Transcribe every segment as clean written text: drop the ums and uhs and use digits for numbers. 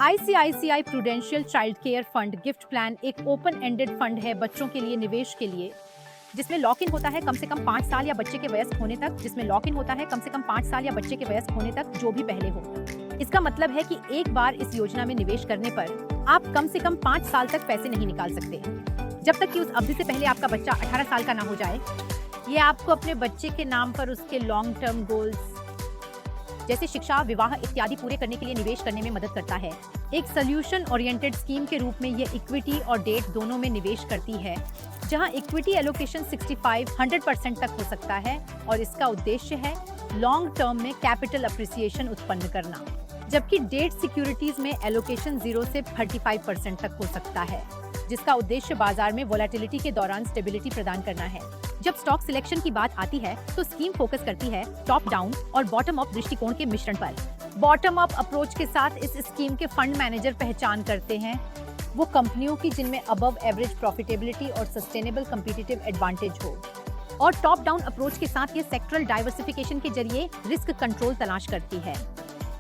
ICICI Prudential child care fund gift plan एक open ended fund है बच्चों के लिए निवेश के लिए, जिसमें लॉक इन होता है कम से कम 5 साल या बच्चे के वयस्क होने तक, जो भी पहले हो। इसका मतलब है कि एक बार इस योजना में निवेश करने पर आप कम से कम 5 साल तक पैसे नहीं निकाल सकते, जब तक कि उस अवधि से पहले आपका बच्चा 18 साल का ना हो जाए। ये आपको अपने बच्चे के नाम पर उसके लॉन्ग टर्म गोल्स जैसे शिक्षा, विवाह इत्यादि पूरे करने के लिए निवेश करने में मदद करता है। एक सोल्यूशन ओरिएंटेड स्कीम के रूप में ये इक्विटी और डेट दोनों में निवेश करती है, जहां इक्विटी एलोकेशन 65-100% तक हो सकता है और इसका उद्देश्य है लॉन्ग टर्म में कैपिटल अप्रिसिएशन उत्पन्न करना, जबकि डेट सिक्योरिटीज में एलोकेशन 0 से 35% तक हो सकता है, जिसका उद्देश्य बाजार में वोलेटिलिटी के दौरान स्टेबिलिटी प्रदान करना है। जब स्टॉक सिलेक्शन की बात आती है तो स्कीम फोकस करती है टॉप डाउन और बॉटम अप दृष्टिकोण के मिश्रण पर। बॉटम अप अप्रोच के साथ इस स्कीम के फंड मैनेजर पहचान करते हैं वो कंपनियों की जिनमें अबव एवरेज प्रॉफिटेबिलिटी और सस्टेनेबल कम्पिटिटिव एडवांटेज हो, और टॉप डाउन अप्रोच के साथ ये सेक्टरल डाइवर्सिफिकेशन के जरिए रिस्क कंट्रोल तलाश करती है।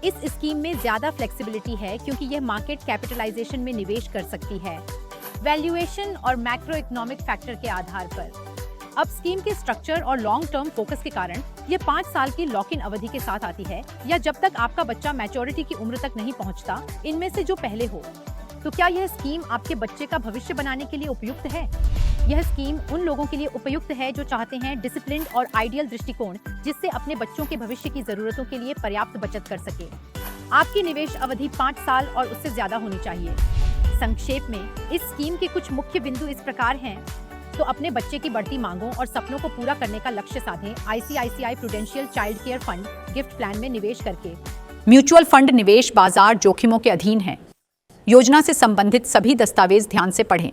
इस स्कीम में ज्यादा फ्लेक्सिबिलिटी है क्योंकि यह मार्केट कैपिटलाइजेशन में निवेश कर सकती है, वैल्यूएशन और मैक्रो इकोनॉमिक फैक्टर के आधार पर। अब स्कीम के स्ट्रक्चर और लॉन्ग टर्म फोकस के कारण ये 5 साल की लॉक इन अवधि के साथ आती है, या जब तक आपका बच्चा मैच्योरिटी की उम्र तक नहीं पहुंचता, इनमें से जो पहले हो। तो क्या यह स्कीम आपके बच्चे का भविष्य बनाने के लिए उपयुक्त है? यह स्कीम उन लोगों के लिए उपयुक्त है जो चाहते हैं डिसिप्लिन्ड और आइडियल दृष्टिकोण, जिससे अपने बच्चों के भविष्य की जरूरतों के लिए पर्याप्त बचत कर सके। आपकी निवेश अवधि 5 साल और उससे ज्यादा होनी चाहिए। संक्षेप में इस स्कीम के कुछ मुख्य बिंदु इस प्रकार हैं। तो अपने बच्चे की बढ़ती मांगों और सपनों को पूरा करने का लक्ष्य साधें ICICI Prudential child care fund gift plan में निवेश करके। म्यूचुअल फंड निवेश बाजार जोखिमों के अधीन है। योजना से संबंधित सभी दस्तावेज ध्यान से पढ़ें।